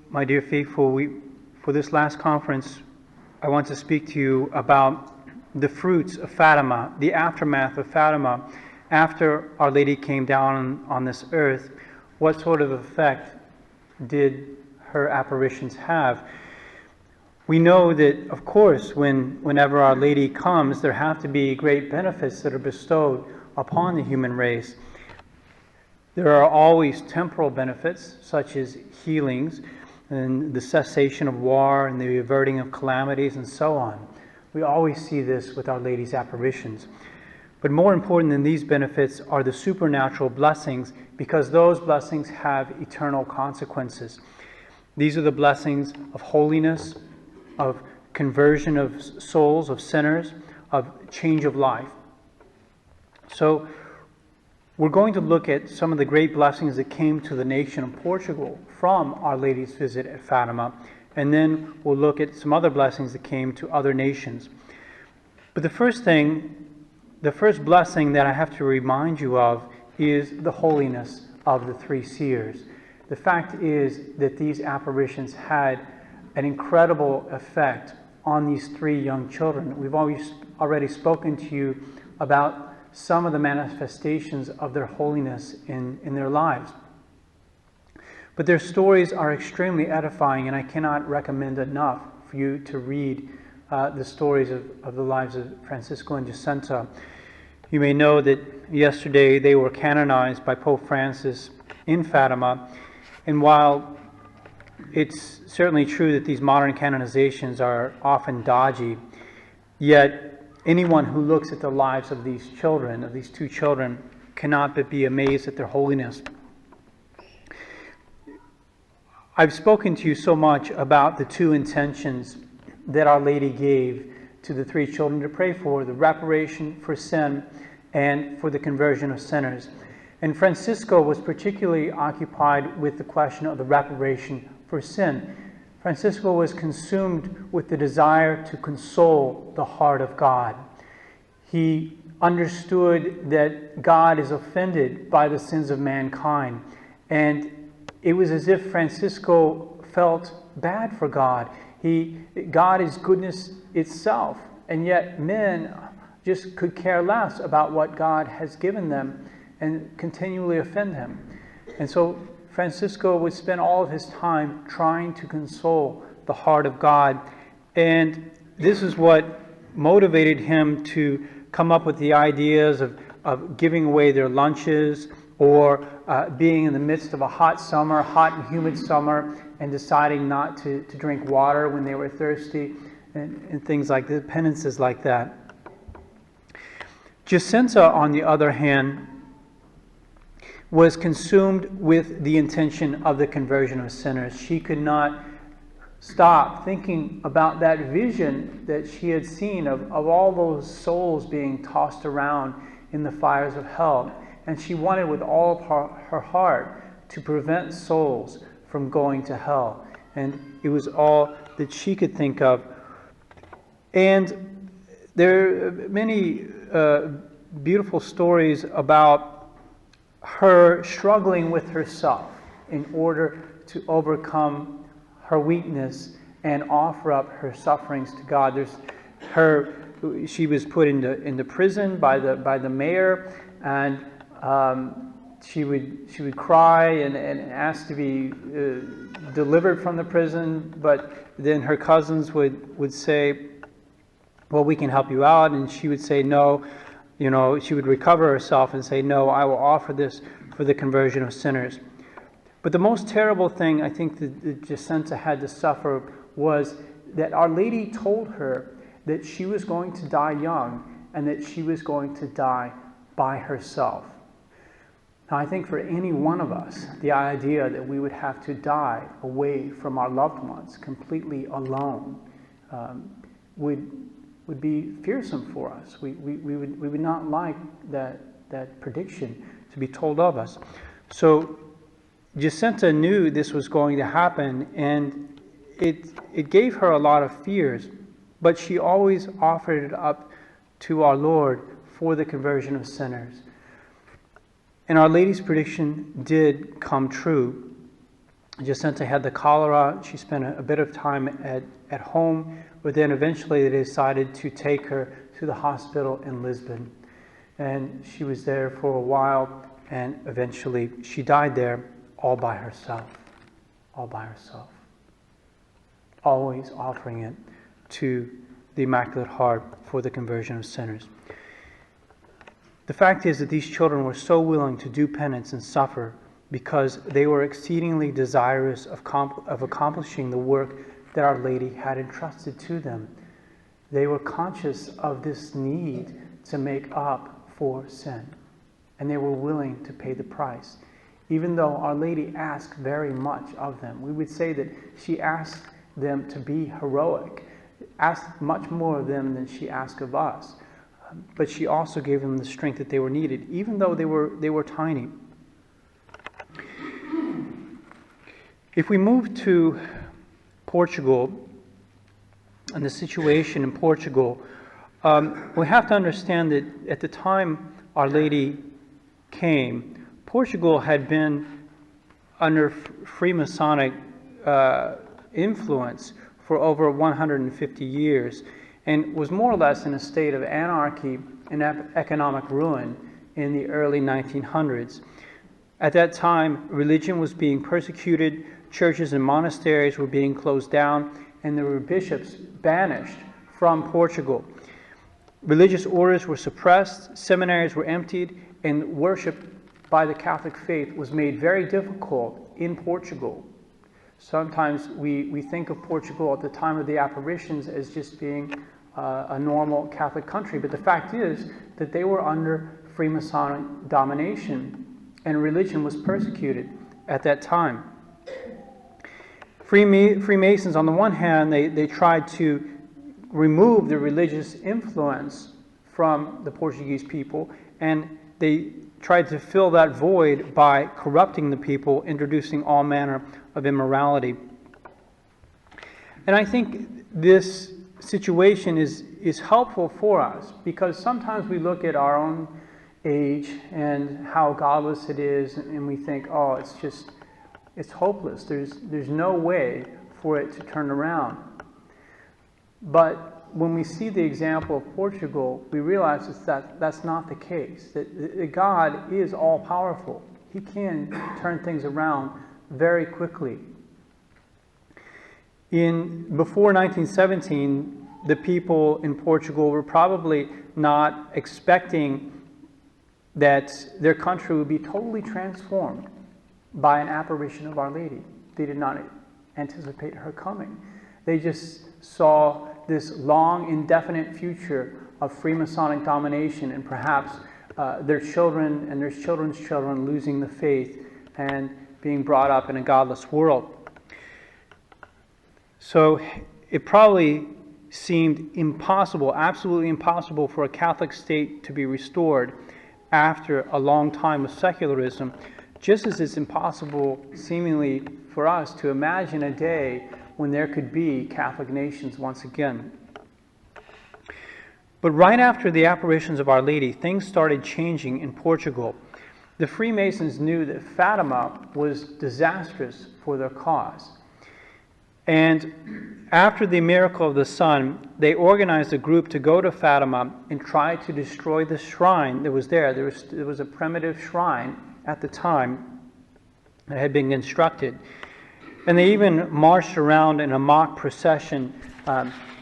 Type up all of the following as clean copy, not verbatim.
my dear faithful, for this last conference, I want to speak to you about the fruits of Fatima, the aftermath of Fatima. After Our Lady came down on this earth, what sort of effect did her apparitions have? We know that, of course, whenever Our Lady comes, there have to be great benefits that are bestowed upon the human race. There are always temporal benefits, such as healings and the cessation of war and the averting of calamities and so on. We always see this with Our Lady's apparitions. But more important than these benefits are the supernatural blessings, because those blessings have eternal consequences. These are the blessings of holiness, of conversion of souls, of sinners, of change of life. So we're going to look at some of the great blessings that came to the nation of Portugal from Our Lady's visit at Fatima, and then we'll look at some other blessings that came to other nations. But the first blessing that I have to remind you of is the holiness of the three seers. The fact is that these apparitions had an incredible effect on these three young children. We've already spoken to you about some of the manifestations of their holiness in their lives. But their stories are extremely edifying, and I cannot recommend enough for you to read the stories of the lives of Francisco and Jacinta. You may know that yesterday they were canonized by Pope Francis in Fatima, and while it's certainly true that these modern canonizations are often dodgy, yet anyone who looks at the lives of these children, of these two children, cannot but be amazed at their holiness. I've spoken to you so much about the two intentions that Our Lady gave to the three children to pray for: the reparation for sin and for the conversion of sinners. And Francisco was particularly occupied with the question of the reparation for sin. Francisco was consumed with the desire to console the heart of God. He understood that God is offended by the sins of mankind, and it was as if Francisco felt bad for God. God is goodness itself, and yet men just could care less about what God has given them and continually offend him. And so Francisco would spend all of his time trying to console the heart of God. And this is what motivated him to come up with the ideas of giving away their lunches, or being in the midst of a hot and humid summer, and deciding not to drink water when they were thirsty, and things like that, penances like that. Jacinta, on the other hand, was consumed with the intention of the conversion of sinners. She could not stop thinking about that vision that she had seen of all those souls being tossed around in the fires of hell. And she wanted with all of her heart to prevent souls from going to hell. And it was all that she could think of. And there are many beautiful stories about her struggling with herself in order to overcome her weakness and offer up her sufferings to God. She was put into prison by the mayor, and she would cry and ask to be delivered from the prison, but then her cousins would say, well, we can help you out, and she would say no. She would recover herself and say, no, I will offer this for the conversion of sinners. But the most terrible thing I think that Jacinta had to suffer was that Our Lady told her that she was going to die young, and that she was going to die by herself. Now, I think for any one of us, the idea that we would have to die away from our loved ones, completely alone, would be fearsome for us. We would not like that prediction to be told of us. So Jacinta knew this was going to happen, and it gave her a lot of fears, but she always offered it up to our Lord for the conversion of sinners. And Our Lady's prediction did come true. Jacinta had the cholera. She spent a bit of time at home, but then eventually they decided to take her to the hospital in Lisbon. And she was there for a while, and eventually she died there all by herself. All by herself. Always offering it to the Immaculate Heart for the conversion of sinners. The fact is that these children were so willing to do penance and suffer because they were exceedingly desirous of accomplishing the work that Our Lady had entrusted to them. They were conscious of this need to make up for sin, and they were willing to pay the price. Even though Our Lady asked very much of them, we would say that she asked them to be heroic, asked much more of them than she asked of us. But she also gave them the strength that they were needed, even though they were tiny. If we move to Portugal and the situation in Portugal, we have to understand that at the time Our Lady came, Portugal had been under Freemasonic influence for over 150 years and was more or less in a state of anarchy and economic ruin in the early 1900s. At that time, religion was being persecuted, churches and monasteries were being closed down, and there were bishops banished from Portugal. Religious orders were suppressed, seminaries were emptied, and worship by the Catholic faith was made very difficult in Portugal. Sometimes we think of Portugal at the time of the apparitions as just being a normal Catholic country, but the fact is that they were under Freemasonic domination and religion was persecuted at that time. Freemasons, on the one hand, they tried to remove the religious influence from the Portuguese people, and they tried to fill that void by corrupting the people, introducing all manner of immorality. And I think this situation is helpful for us because sometimes we look at our own age and how godless it is, and we think, oh, it's hopeless. There's no way for it to turn around. But when we see the example of Portugal, we realize that that's not the case. That God is all-powerful. He can turn things around very quickly. Before 1917, the people in Portugal were probably not expecting that their country would be totally transformed by an apparition of Our Lady. They did not anticipate her coming. They just saw this long, indefinite future of Freemasonic domination and perhaps their children and their children's children losing the faith and being brought up in a godless world. So it probably seemed impossible, absolutely impossible, for a Catholic state to be restored after a long time of secularism, just as it's impossible, seemingly, for us to imagine a day when there could be Catholic nations once again. But right after the apparitions of Our Lady, things started changing in Portugal. The Freemasons knew that Fatima was disastrous for their cause. And after the miracle of the sun, they organized a group to go to Fatima and try to destroy the shrine that was there. There was a primitive shrine at the time that had been constructed. And they even marched around in a mock procession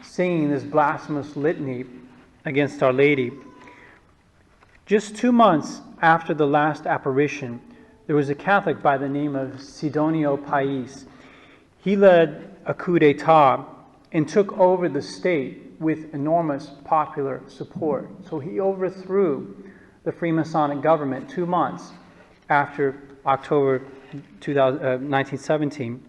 singing this blasphemous litany against Our Lady. Just 2 months after the last apparition, there was a Catholic by the name of Sidonio Pais. He led a coup d'etat and took over the state with enormous popular support. So he overthrew the Freemasonic government 2 months after October 1917.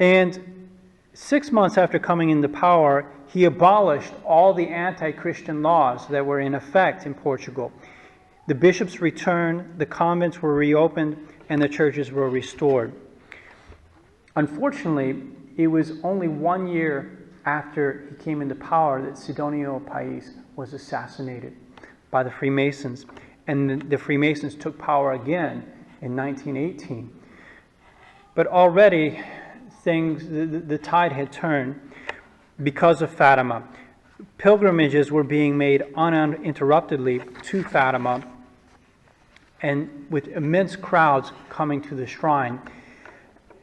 And 6 months after coming into power, he abolished all the anti-Christian laws that were in effect in Portugal. The bishops returned, the convents were reopened, and the churches were restored. Unfortunately, it was only 1 year after he came into power that Sidonio Pais was assassinated by the Freemasons. And the Freemasons took power again in 1918. But already the tide had turned because of Fatima. Pilgrimages were being made uninterruptedly to Fatima, and with immense crowds coming to the shrine.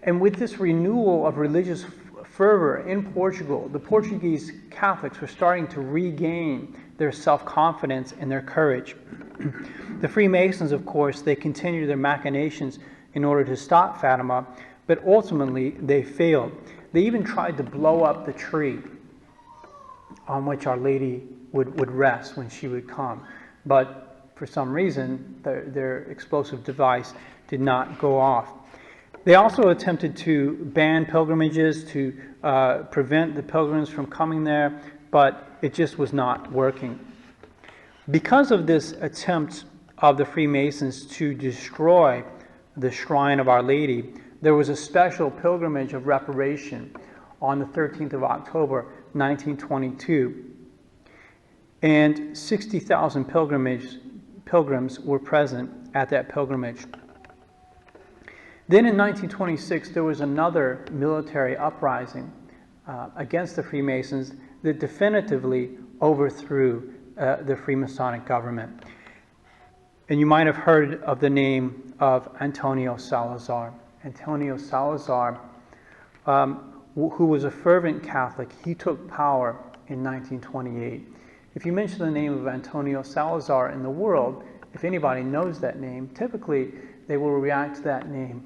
And with this renewal of religious fervor in Portugal, the Portuguese Catholics were starting to regain their self-confidence and their courage. The Freemasons, of course, they continued their machinations in order to stop Fatima, but ultimately they failed. They even tried to blow up the tree on which Our Lady would rest when she would come. But for some reason, their explosive device did not go off. They also attempted to ban pilgrimages, to prevent the pilgrims from coming there, but it just was not working. Because of this attempt of the Freemasons to destroy the shrine of Our Lady, there was a special pilgrimage of reparation on the 13th of October, 1922. And 60,000 pilgrims were present at that pilgrimage. Then in 1926, there was another military uprising against the Freemasons that definitively overthrew the Freemasonic government. And you might have heard of the name of Antonio Salazar. Antonio Salazar, who was a fervent Catholic, he took power in 1928. If you mention the name of Antonio Salazar in the world, if anybody knows that name, typically they will react to that name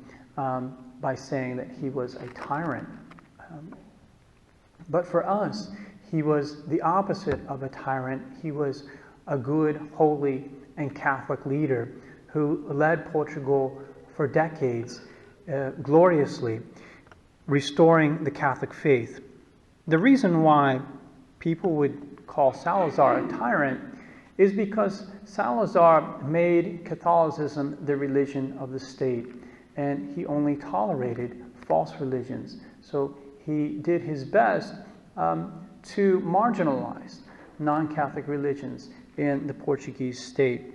by saying that he was a tyrant. But for us, he was the opposite of a tyrant. He was a good, holy, and Catholic leader who led Portugal for decades gloriously, restoring the Catholic faith. The reason why people would call Salazar a tyrant is because Salazar made Catholicism the religion of the state, and he only tolerated false religions. So he did his best to marginalize non-Catholic religions in the Portuguese state.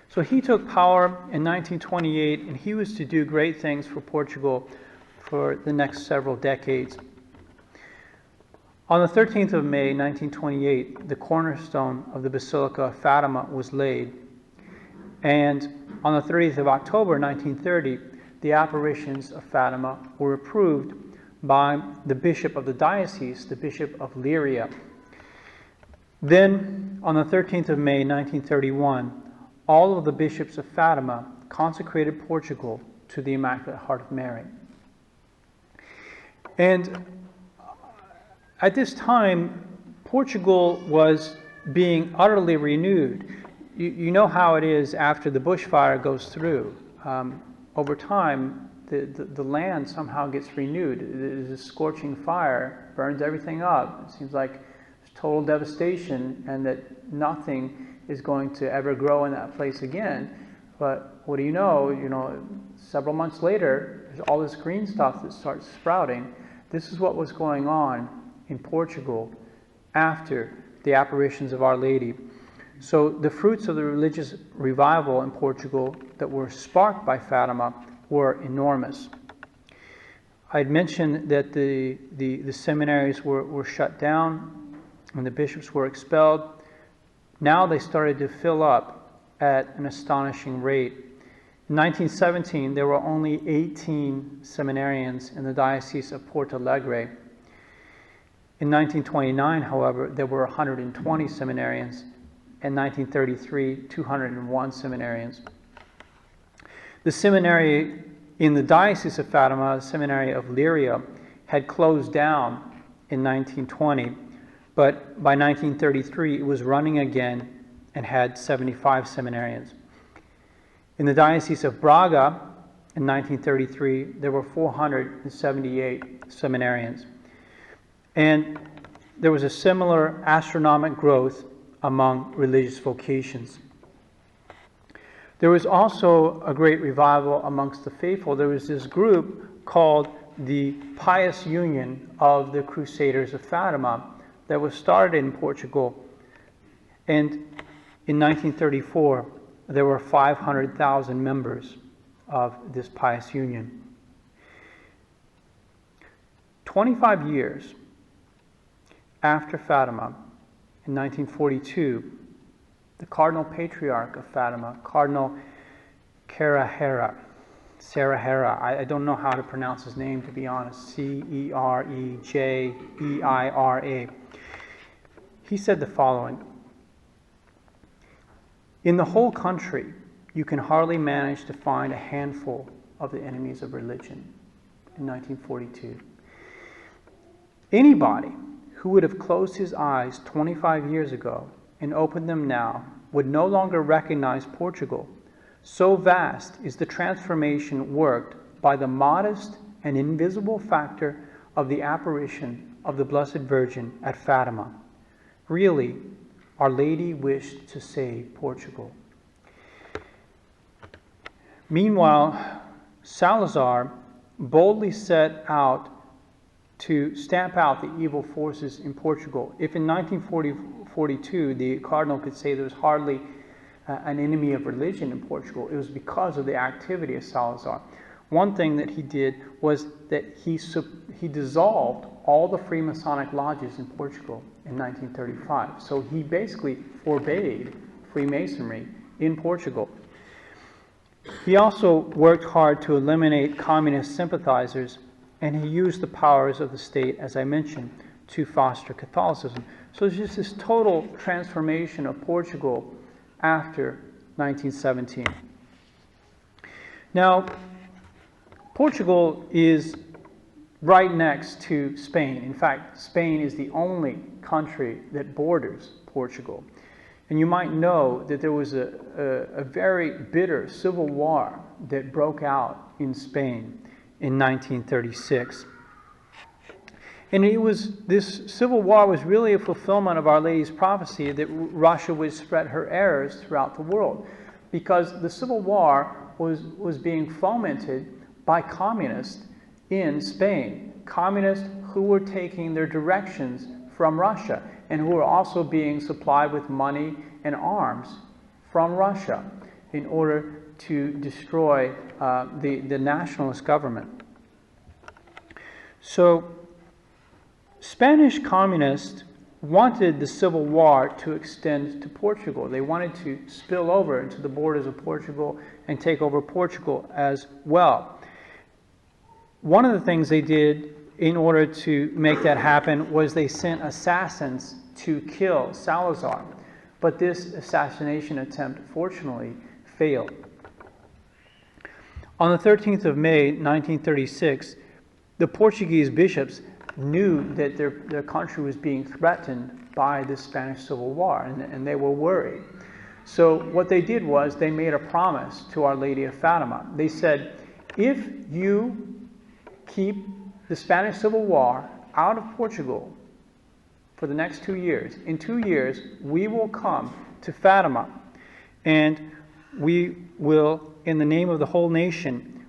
So he took power in 1928, and he was to do great things for Portugal for the next several decades. On the 13th of May, 1928, the cornerstone of the Basilica of Fatima was laid. And on the 30th of October, 1930, the apparitions of Fatima were approved by the bishop of the diocese, the Bishop of Leiria. Then, on the 13th of May, 1931, all of the bishops of Fatima consecrated Portugal to the Immaculate Heart of Mary. And at this time, Portugal was being utterly renewed. You know how it is after the bushfire goes through. Over time, the land somehow gets renewed. There's a scorching fire, burns everything up. It seems like there's total devastation and that nothing is going to ever grow in that place again. But what do you know, several months later, there's all this green stuff that starts sprouting. This is what was going on in Portugal after the apparitions of Our Lady. So the fruits of the religious revival in Portugal that were sparked by Fatima were enormous. I'd mentioned that the seminaries were shut down and the bishops were expelled. Now they started to fill up at an astonishing rate. In 1917, there were only 18 seminarians in the Diocese of Porto Alegre. In 1929, however, there were 120 seminarians. In 1933, 201 seminarians. The seminary in the Diocese of Fatima, the Seminary of Leiria, had closed down in 1920, but by 1933 it was running again and had 75 seminarians. In the Diocese of Braga, in 1933, there were 478 seminarians. And there was a similar astronomical growth among religious vocations. There was also a great revival amongst the faithful. There was this group called the Pious Union of the Crusaders of Fatima that was started in Portugal. And in 1934, there were 500,000 members of this Pious Union. 25 years after Fatima, in 1942, the Cardinal Patriarch of Fatima, Cardinal Cerejera, I don't know how to pronounce his name, to be honest, Cerejeira, he said the following: "In the whole country, you can hardly manage to find a handful of the enemies of religion." In 1942. Anybody who would have closed his eyes 25 years ago and opened them now would no longer recognize Portugal. So vast is the transformation worked by the modest and invisible factor of the apparition of the Blessed Virgin at Fatima. Really, Our Lady wished to save Portugal. Meanwhile, Salazar boldly set out to stamp out the evil forces in Portugal. If in 1942 the Cardinal could say there was hardly an enemy of religion in Portugal, it was because of the activity of Salazar. One thing that he did was that he dissolved all the Freemasonic lodges in Portugal in 1935. So he basically forbade Freemasonry in Portugal. He also worked hard to eliminate communist sympathizers, and he used the powers of the state, as I mentioned, to foster Catholicism. So there's just this total transformation of Portugal after 1917. Now, Portugal is right next to Spain. In fact, Spain is the only country that borders Portugal. And you might know that there was a very bitter civil war that broke out in Spain in 1936. And this civil war was really a fulfillment of Our Lady's prophecy that Russia would spread her errors throughout the world, because the civil war was being fomented by communists in Spain, communists who were taking their directions from Russia and who were also being supplied with money and arms from Russia in order to destroy the nationalist government. So Spanish communists wanted the Civil War to extend to Portugal. They wanted to spill over into the borders of Portugal and take over Portugal as well. One of the things they did in order to make that happen was they sent assassins to kill Salazar. But this assassination attempt, fortunately, failed. On the 13th of May, 1936, the Portuguese bishops knew that their country was being threatened by the Spanish Civil War, and they were worried. So what they did was they made a promise to Our Lady of Fatima. They said, if you keep the Spanish Civil War out of Portugal for the next 2 years, in 2 years we will come to Fatima and we will, in the name of the whole nation,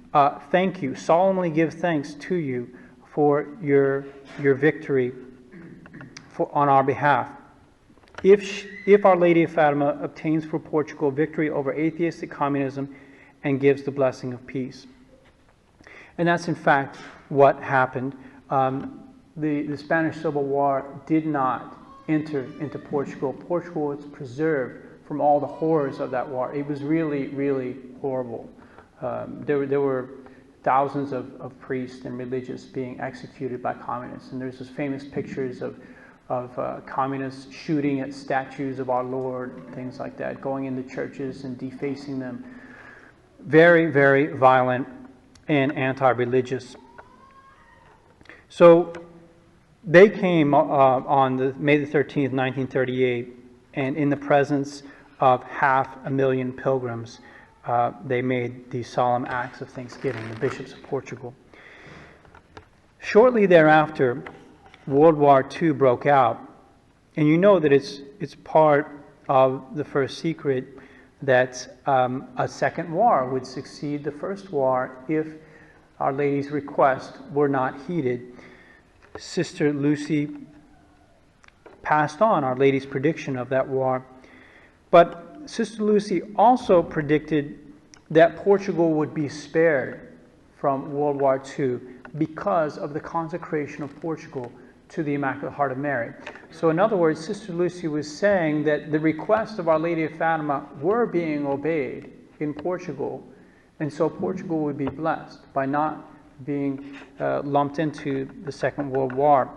thank you, solemnly give thanks to you for your victory on our behalf. If Our Lady of Fatima obtains for Portugal victory over atheistic communism and gives the blessing of peace. And that's in fact what happened. The Spanish Civil War did not enter into Portugal. Portugal was preserved from all the horrors of that war. It was really, really horrible. There were thousands of priests and religious being executed by communists. And there's those famous pictures of communists shooting at statues of our Lord, things like that, going into churches and defacing them. Very, very violent and anti-religious. So they came on May the 13th, 1938, and in the presence of 500,000 pilgrims, they made these solemn acts of thanksgiving, the bishops of Portugal. Shortly thereafter, World War II broke out, and you know that it's part of the first secret that a second war would succeed the first war if Our Lady's request were not heeded. Sister Lucy passed on Our Lady's prediction of that war, but Sister Lucy also predicted that Portugal would be spared from World War II because of the consecration of Portugal to the Immaculate Heart of Mary. So in other words, Sister Lucy was saying that the requests of Our Lady of Fatima were being obeyed in Portugal, and so Portugal would be blessed by not being lumped into the Second World War.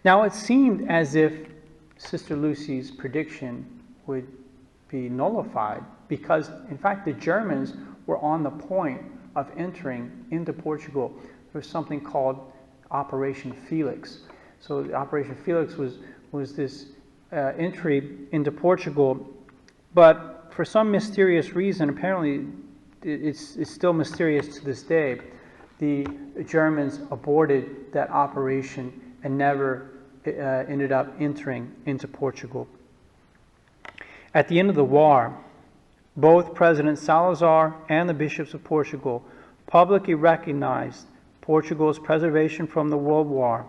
Now it seemed as if Sister Lucy's prediction would be nullified because, in fact, the Germans were on the point of entering into Portugal. There was something called Operation Felix. So Operation Felix was this entry into Portugal, but for some mysterious reason, apparently it's still mysterious to this day, the Germans aborted that operation and never ended up entering into Portugal. At the end of the war, both President Salazar and the bishops of Portugal publicly recognized Portugal's preservation from the World War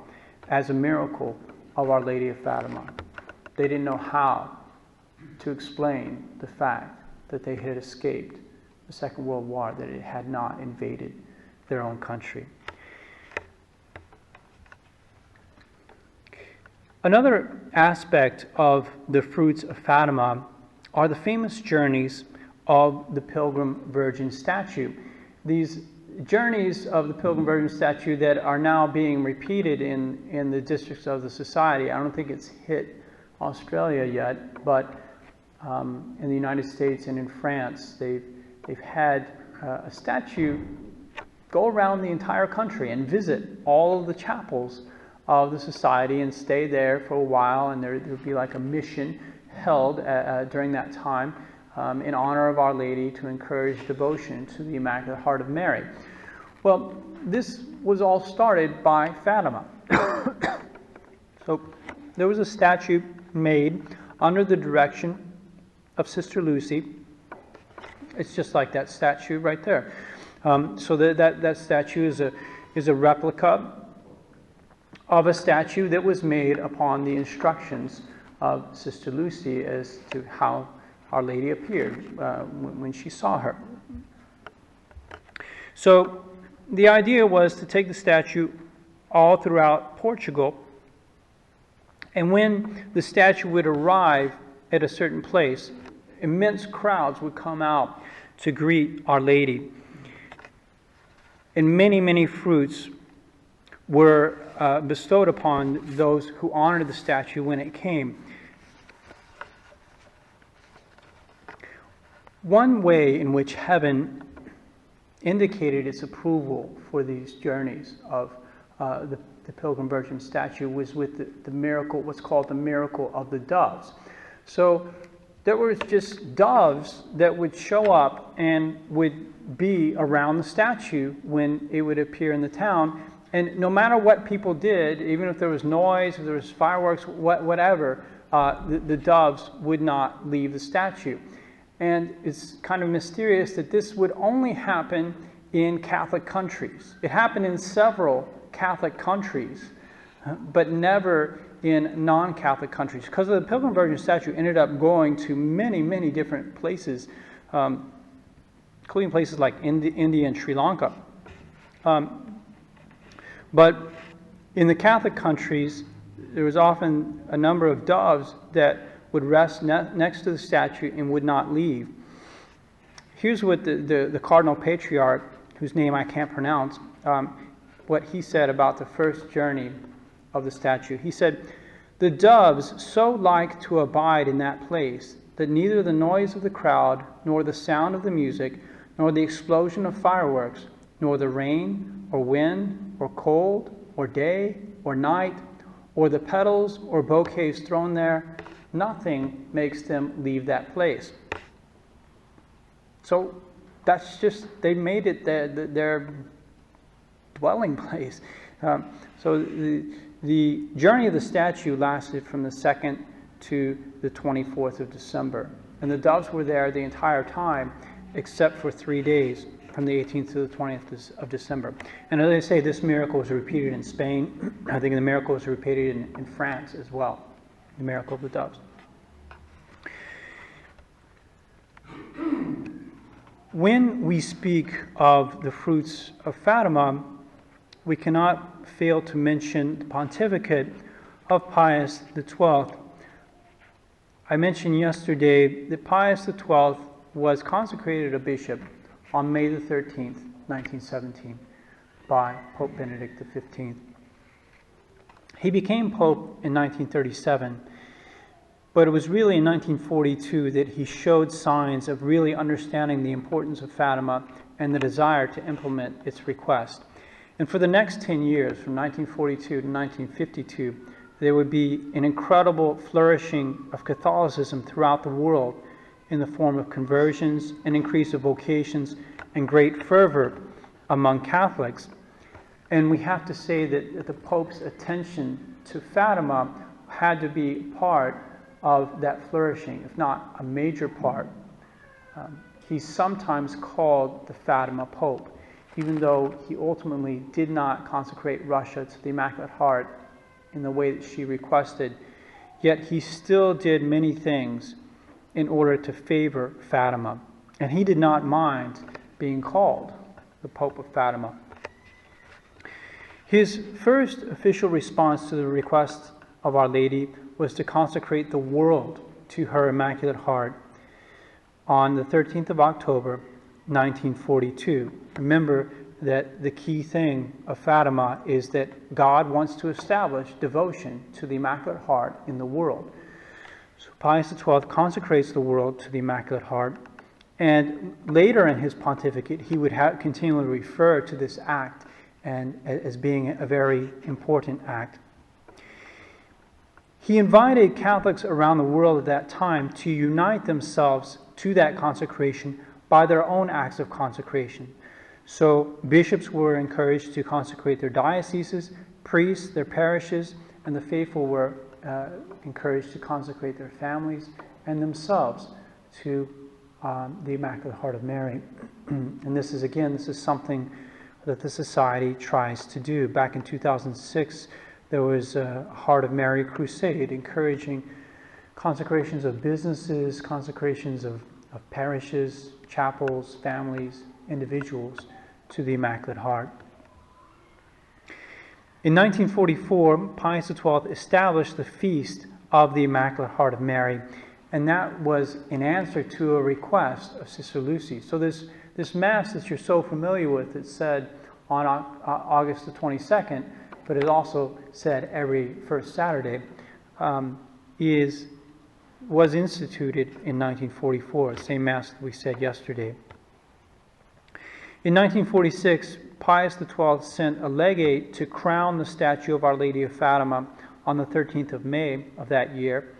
as a miracle of Our Lady of Fatima. They didn't know how to explain the fact that they had escaped the Second World War, that it had not invaded their own country. Another aspect of the fruits of Fatima are the famous journeys of the Pilgrim Virgin statue. These journeys of the Pilgrim Virgin statue that are now being repeated in the districts of the Society. I don't think it's hit Australia yet, but in the United States and in France, they've had a statue go around the entire country and visit all of the chapels of the Society and stay there for a while, and there would be like a mission held during that time in honor of Our Lady to encourage devotion to the Immaculate Heart of Mary. Well, this was all started by Fatima. So there was a statue made under the direction of Sister Lucy. It's just like that statue right there. So that statue is a replica of a statue that was made upon the instructions of Sister Lucy as to how Our Lady appeared when she saw her. So the idea was to take the statue all throughout Portugal, and when the statue would arrive at a certain place, immense crowds would come out to greet Our Lady. And many, many fruits were bestowed upon those who honored the statue when it came. One way in which heaven indicated its approval for these journeys of the Pilgrim Virgin statue was with the miracle, what's called the miracle of the doves. So there were just doves that would show up and would be around the statue when it would appear in the town. And no matter what people did, even if there was noise, if there was fireworks, whatever, the doves would not leave the statue. And it's kind of mysterious that this would only happen in Catholic countries. It happened in several Catholic countries, but never in non-Catholic countries. Because the Pilgrim Virgin statue ended up going to many, many different places, including places like India and Sri Lanka. But in the Catholic countries, there was often a number of doves that would rest next to the statue and would not leave. Here's what the Cardinal Patriarch, whose name I can't pronounce, what he said about the first journey of the statue. He said, "The doves so like to abide in that place that neither the noise of the crowd, nor the sound of the music, nor the explosion of fireworks, nor the rain, or wind, or cold, or day, or night, or the petals or bouquets thrown there, nothing makes them leave that place." So that's just, they made it their dwelling place. So the journey of the statue lasted from the 2nd to the 24th of December. And the doves were there the entire time, except for 3 days, from the 18th to the 20th of December. And as I say, this miracle was repeated in Spain. I think the miracle was repeated in France as well, the miracle of the doves. When we speak of the fruits of Fatima, we cannot fail to mention the pontificate of Pius XII. I mentioned yesterday that Pius XII was consecrated a bishop on May the 13th, 1917, by Pope Benedict XV. He became Pope in 1937, but it was really in 1942 that he showed signs of really understanding the importance of Fatima and the desire to implement its request. And for the next 10 years, from 1942 to 1952, there would be an incredible flourishing of Catholicism throughout the world in the form of conversions, an increase of vocations, and great fervor among Catholics. And we have to say that the Pope's attention to Fatima had to be part of that flourishing, if not a major part. He's sometimes called the Fatima Pope, even though he ultimately did not consecrate Russia to the Immaculate Heart in the way that she requested. Yet he still did many things in order to favor Fatima. And he did not mind being called the Pope of Fatima. His first official response to the request of Our Lady was to consecrate the world to her Immaculate Heart on the 13th of October, 1942. Remember that the key thing of Fatima is that God wants to establish devotion to the Immaculate Heart in the world. So Pius XII consecrates the world to the Immaculate Heart, and later in his pontificate he would continually refer to this act and as being a very important act. He invited Catholics around the world at that time to unite themselves to that consecration by their own acts of consecration. So bishops were encouraged to consecrate their dioceses, priests, their parishes, and the faithful were encouraged to consecrate their families and themselves to the Immaculate Heart of Mary. And this is something that the Society tries to do. Back in 2006, there was a Heart of Mary crusade encouraging consecrations of businesses, consecrations of parishes, chapels, families, individuals to the Immaculate Heart. In 1944, Pius XII established the Feast of the Immaculate Heart of Mary, and that was in answer to a request of Sister Lucy. So this Mass that you're so familiar with, it's said on August the 22nd, but it also said every first Saturday, was instituted in 1944, the same Mass that we said yesterday. In 1946, Pius XII sent a legate to crown the statue of Our Lady of Fatima on the 13th of May of that year.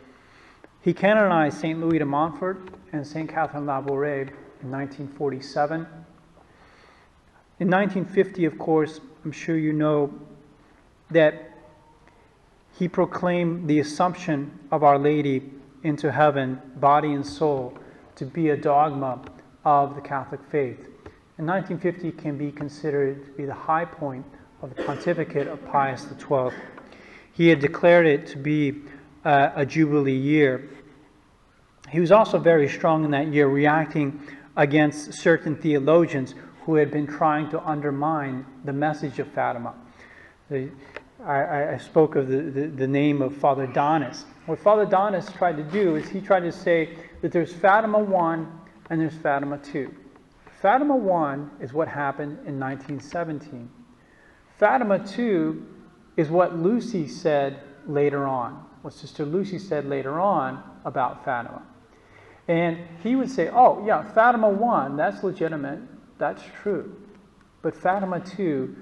He canonized St. Louis de Montfort and St. Catherine Labouré in 1947. In 1950, of course, I'm sure you know that he proclaimed the Assumption of Our Lady into heaven, body and soul, to be a dogma of the Catholic faith. And 1950 can be considered to be the high point of the pontificate of Pius XII. He had declared it to be a Jubilee year. He was also very strong in that year, reacting against certain theologians who had been trying to undermine the message of Fatima. I spoke of the name of Father Donis. What Father Donis tried to do is he tried to say that there's Fatima 1 and there's Fatima 2. Fatima 1 is what happened in 1917. Fatima 2 is what Lucy said later on, what Sister Lucy said later on about Fatima. And he would say, oh yeah, Fatima 1, that's legitimate, that's true. But Fatima 2,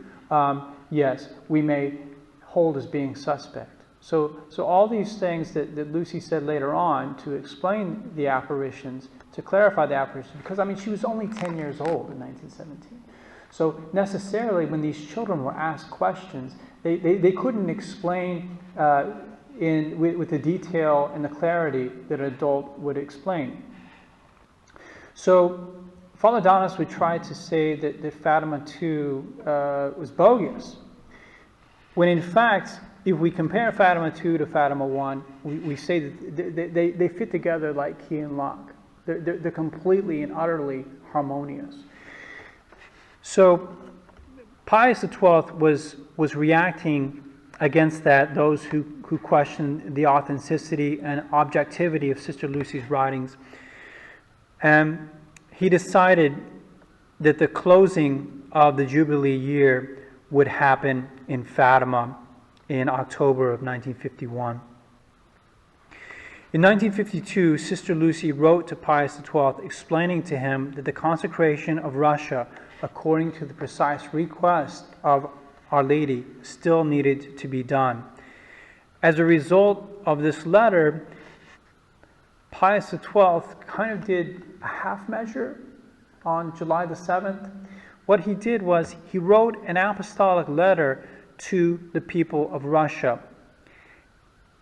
yes, we may hold as being suspect. So all these things that Lucy said later on to explain the apparitions, to clarify the apparitions, because I mean she was only 10 years old in 1917. So necessarily when these children were asked questions, they couldn't explain with the detail and the clarity that an adult would explain. So Father Donis would try to say that Fatima 2 was bogus, when in fact, if we compare Fatima 2 to Fatima 1, we say that they fit together like key and lock. They're completely and utterly harmonious. So Pius XII was reacting against that, those who questioned the authenticity and objectivity of Sister Lucy's writings. And he decided that the closing of the Jubilee year would happen in Fatima in October of 1951. In 1952, Sister Lucy wrote to Pius XII explaining to him that the consecration of Russia, according to the precise request of Our Lady, still needed to be done. As a result of this letter, Pius XII kind of did a half measure on July the 7th. What he did was he wrote an apostolic letter to the people of Russia.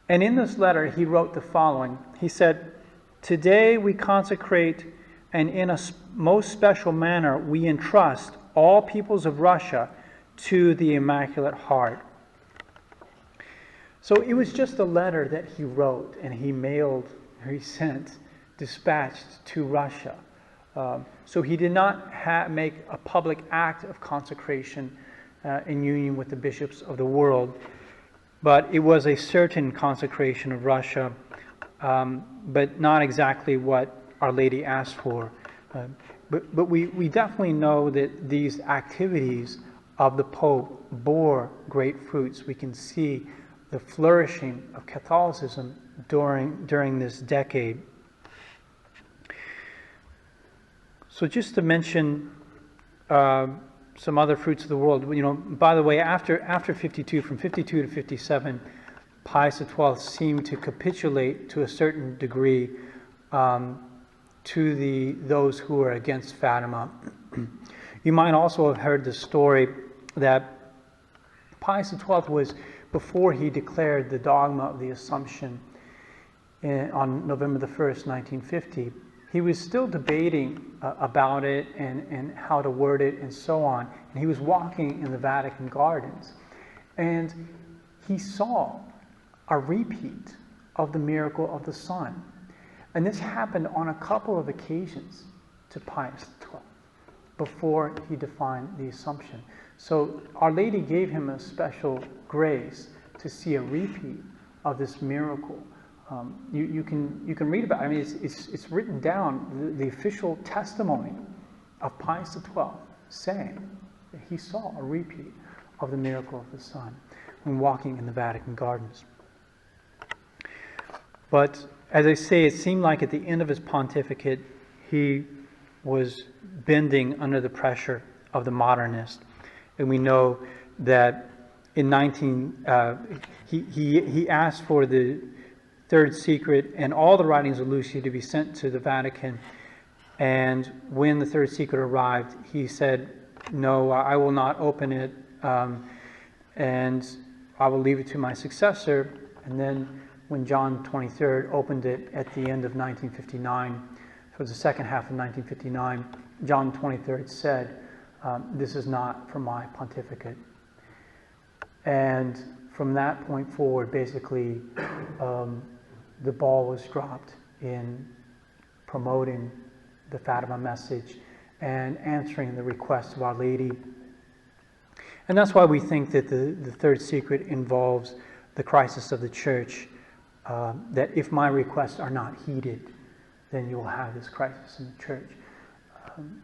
And in this letter, he wrote the following. He said, "Today we consecrate, and in a most special manner we entrust all peoples of Russia to the Immaculate Heart." So it was just a letter that he wrote and he mailed, or he sent, dispatched to Russia. So he did not make a public act of consecration in union with the bishops of the world, but it was a certain consecration of Russia, but not exactly what Our Lady asked for. But we definitely know that these activities of the Pope bore great fruits. We can see the flourishing of Catholicism during this decade. So just to mention some other fruits of the world, by the way, after 52, from 52 to 57, Pius XII seemed to capitulate to a certain degree to those who were against Fatima. You might also have heard the story that Pius XII was, before he declared the dogma of the Assumption on November the 1st, 1950, he was still debating about it and how to word it and so on. And he was walking in the Vatican gardens. And he saw a repeat of the miracle of the sun. And this happened on a couple of occasions to Pius XII before he defined the Assumption. So Our Lady gave him a special grace to see a repeat of this miracle. You can read about it. I mean, it's written down, the official testimony of Pius XII saying that he saw a repeat of the miracle of the sun when walking in the Vatican gardens. But as I say, it seemed like at the end of his pontificate, he was bending under the pressure of the modernist. And we know that in he asked for the Third Secret and all the writings of Lucy to be sent to the Vatican. And when the Third Secret arrived, he said, "No, I will not open it, and I will leave it to my successor." And then when John XXIII opened it at the end of 1959, towards the second half of 1959, John XXIII said, "This is not for my pontificate." And from that point forward, basically, the ball was dropped in promoting the Fatima message and answering the request of Our Lady. And that's why we think that the Third Secret involves the crisis of the Church, that if my requests are not heeded, then you will have this crisis in the Church.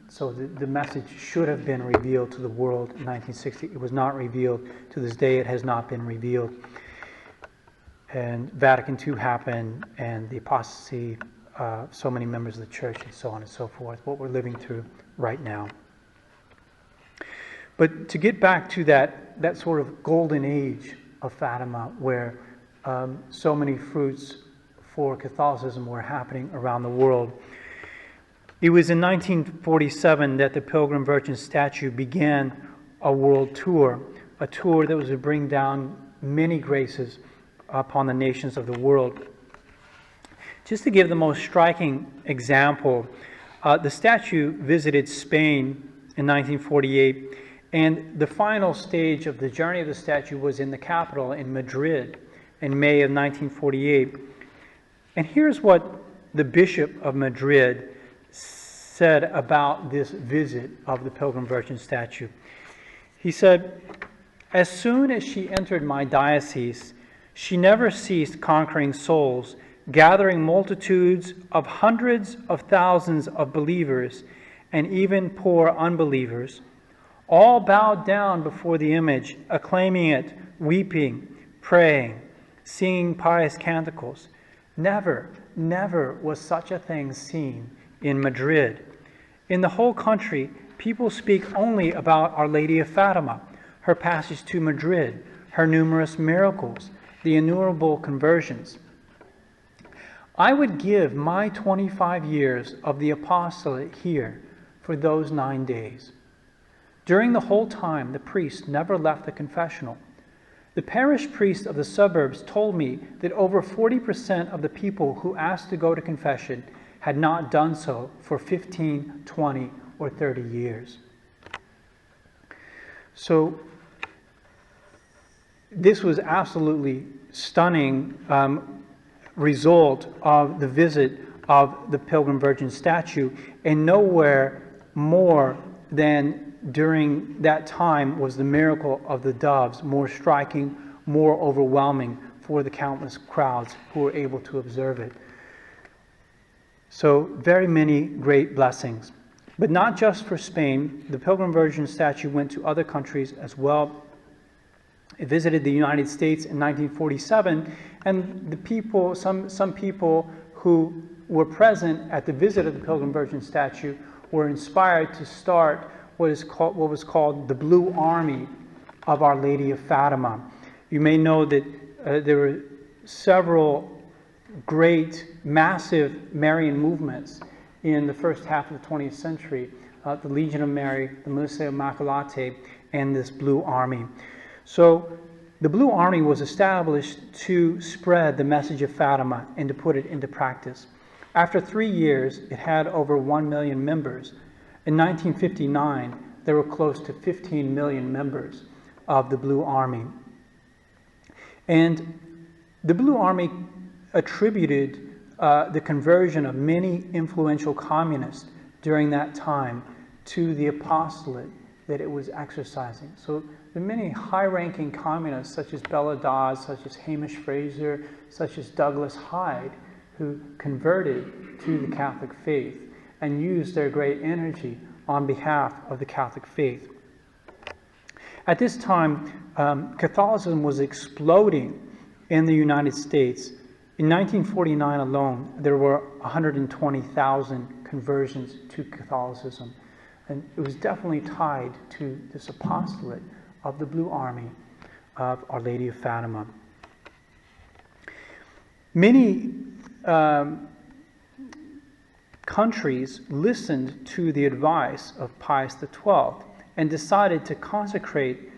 So the message should have been revealed to the world in 1960. It was not revealed. To this day, it has not been revealed. And Vatican II happened, and the apostasy of so many members of the Church, and so on and so forth, what we're living through right now. But to get back to that sort of golden age of Fatima, where so many fruits for Catholicism were happening around the world, it was in 1947 that the Pilgrim Virgin statue began a world tour, a tour that was to bring down many graces upon the nations of the world. Just to give the most striking example, the statue visited Spain in 1948, and the final stage of the journey of the statue was in the capital, in Madrid, in May of 1948. And here's what the Bishop of Madrid said about this visit of the Pilgrim Virgin statue. He said, "As soon as she entered my diocese, she never ceased conquering souls, gathering multitudes of hundreds of thousands of believers and even poor unbelievers. All bowed down before the image, acclaiming it, weeping, praying, singing pious canticles. Never, never was such a thing seen in Madrid. In the whole country, people speak only about Our Lady of Fatima, her passage to Madrid, her numerous miracles, the innumerable conversions. I would give my 25 years of the apostolate here for those 9 days. During the whole time, the priest never left the confessional. The parish priest of the suburbs told me that over 40% of the people who asked to go to confession had not done so for 15, 20, or 30 years. So this was absolutely stunning result of the visit of the Pilgrim Virgin statue, and nowhere more than during that time was the miracle of the doves more striking, more overwhelming for the countless crowds who were able to observe it. So very many great blessings. But not just for Spain, the Pilgrim Virgin statue went to other countries as well. It visited the United States in 1947, and the people, some people who were present at the visit of the Pilgrim Virgin statue were inspired to start what was called the Blue Army of Our Lady of Fatima. You may know that there were several great, massive Marian movements in the first half of the 20th century, the Legion of Mary, the Museo Immaculate, and this Blue Army. So the Blue Army was established to spread the message of Fatima and to put it into practice. After 3 years, it had over 1 million members. In 1959, there were close to 15 million members of the Blue Army. And the Blue Army attributed the conversion of many influential communists during that time to the apostolate that it was exercising. So there are many high-ranking communists, such as Bella Dawes, such as Hamish Fraser, such as Douglas Hyde, who converted to the Catholic faith and used their great energy on behalf of the Catholic faith. At this time, Catholicism was exploding in the United States. In 1949 alone, there were 120,000 conversions to Catholicism. And it was definitely tied to this apostolate of the Blue Army of Our Lady of Fatima. Many countries listened to the advice of Pius XII and decided to consecrate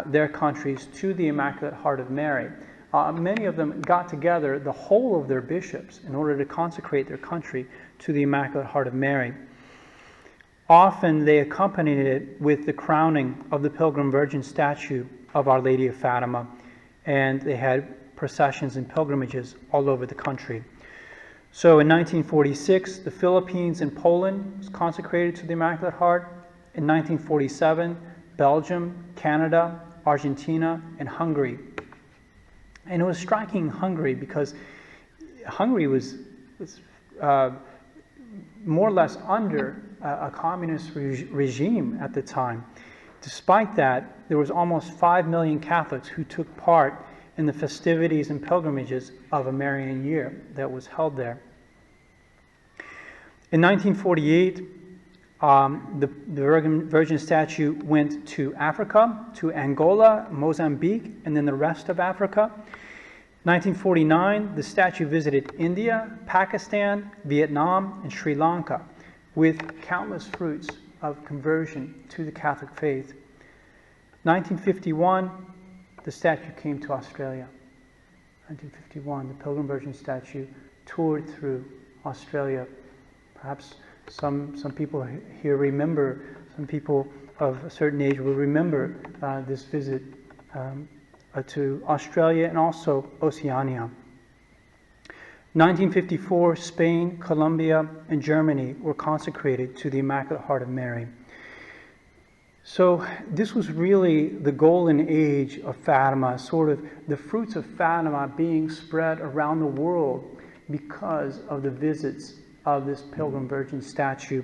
their countries to the Immaculate Heart of Mary. Many of them got together the whole of their bishops in order to consecrate their country to the Immaculate Heart of Mary. Often they accompanied it with the crowning of the Pilgrim Virgin statue of Our Lady of Fatima, and they had processions and pilgrimages all over the country. So in 1946, the Philippines and Poland was consecrated to the Immaculate Heart. In 1947, Belgium, Canada, Argentina, and Hungary. And it was striking Hungary because Hungary was more or less under a communist regime at the time. Despite that, there was almost 5 million Catholics who took part in the festivities and pilgrimages of a Marian year that was held there. In 1948, the Virgin statue went to Africa, to Angola, Mozambique, and then the rest of Africa. 1949, the statue visited India, Pakistan, Vietnam, and Sri Lanka, with countless fruits of conversion to the Catholic faith. 1951, the statue came to Australia. 1951, the Pilgrim Virgin statue toured through Australia. Perhaps some people here remember, some people of a certain age will remember this visit to Australia and also Oceania. 1954, Spain, Colombia, and Germany were consecrated to the Immaculate Heart of Mary. So this was really the golden age of Fatima, sort of the fruits of Fatima being spread around the world because of the visits of this Pilgrim Virgin statue.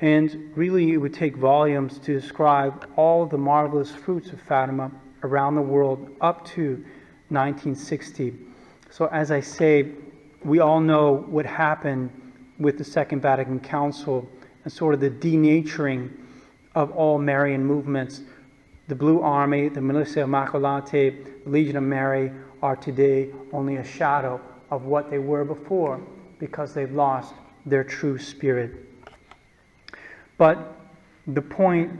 And really it would take volumes to describe all the marvelous fruits of Fatima around the world up to 1960. So as I say, we all know what happened with the Second Vatican Council and sort of the denaturing of all Marian movements. The Blue Army, the Militia Immacolate, the Legion of Mary are today only a shadow of what they were before because they've lost their true spirit. But the point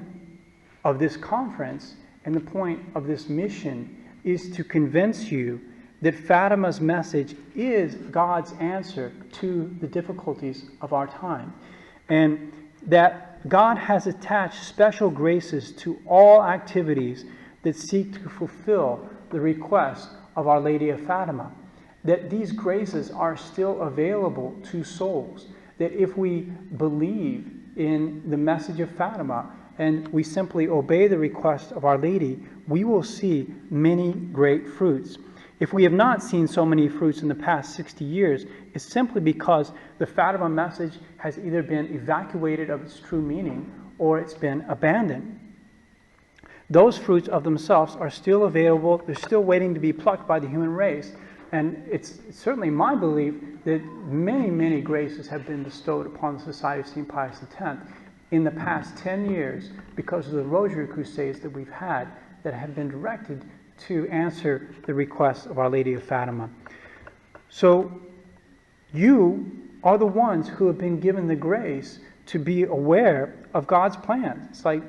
of this conference and the point of this mission is to convince you that Fatima's message is God's answer to the difficulties of our time, and that God has attached special graces to all activities that seek to fulfill the request of Our Lady of Fatima, that these graces are still available to souls, that if we believe in the message of Fatima and we simply obey the request of Our Lady, we will see many great fruits. If we have not seen so many fruits in the past 60 years, it's simply because the Fatima message has either been evacuated of its true meaning or it's been abandoned. Those fruits of themselves are still available. They're still waiting to be plucked by the human race. And it's certainly my belief that many, many graces have been bestowed upon the Society of St. Pius X in the past 10 years because of the Rosary Crusades that we've had that have been directed to answer the request of Our Lady of Fatima. So you are the ones who have been given the grace to be aware of God's plan. It's like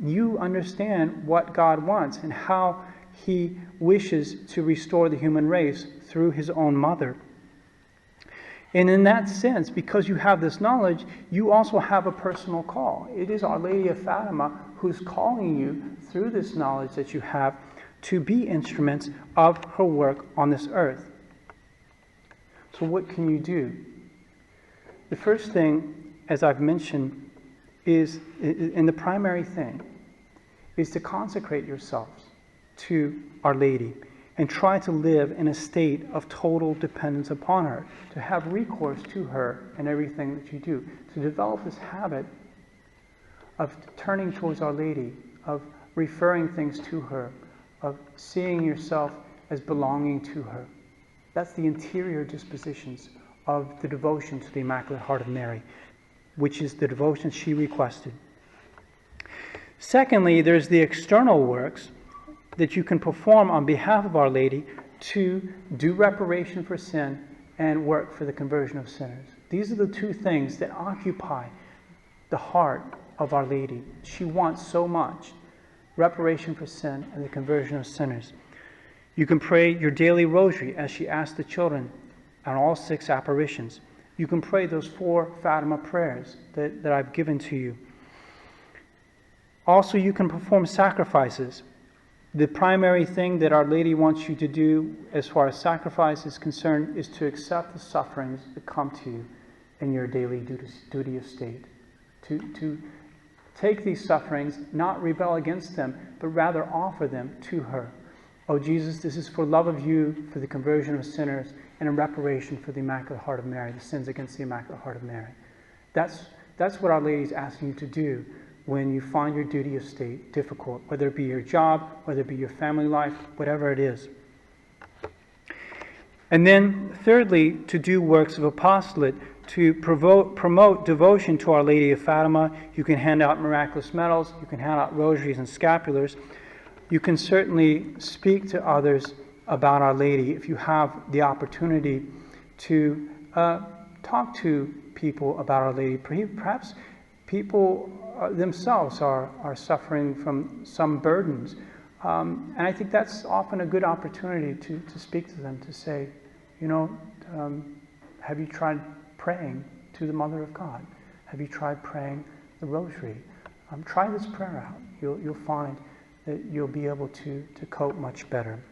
you understand what God wants and how He wishes to restore the human race through His own mother. And in that sense, because you have this knowledge, you also have a personal call. It is Our Lady of Fatima who's calling you through this knowledge that you have to be instruments of her work on this earth. So what can you do? The first thing, as I've mentioned, and the primary thing, is to consecrate yourselves to Our Lady and try to live in a state of total dependence upon her, to have recourse to her in everything that you do, to develop this habit of turning towards Our Lady, of referring things to her, of seeing yourself as belonging to her. That's the interior dispositions of the devotion to the Immaculate Heart of Mary, which is the devotion she requested. Secondly, there's the external works that you can perform on behalf of Our Lady to do reparation for sin and work for the conversion of sinners. These are the two things that occupy the heart of Our Lady. She wants so much: reparation for sin and the conversion of sinners. You can pray your daily rosary as she asked the children on all 6 apparitions. You can pray those 4 Fatima prayers that I've given to you. Also, you can perform sacrifices. The primary thing that Our Lady wants you to do as far as sacrifice is concerned is to accept the sufferings that come to you in your daily duty of state. To take these sufferings, not rebel against them, but rather offer them to her. Oh Jesus, this is for love of you, for the conversion of sinners, and in reparation for the Immaculate Heart of Mary, the sins against the Immaculate Heart of Mary. That's what Our Lady is asking you to do when you find your duty of state difficult, whether it be your job, whether it be your family life, whatever it is. And then thirdly, to do works of apostolate, to promote devotion to Our Lady of Fatima. You can hand out miraculous medals, you can hand out rosaries and scapulars. You can certainly speak to others about Our Lady if you have the opportunity to talk to people about Our Lady. Perhaps people themselves are suffering from some burdens. And I think that's often a good opportunity to speak to them, to say, have you tried praying to the Mother of God? Have you tried praying the Rosary? Try this prayer out. You'll find that you'll be able to cope much better.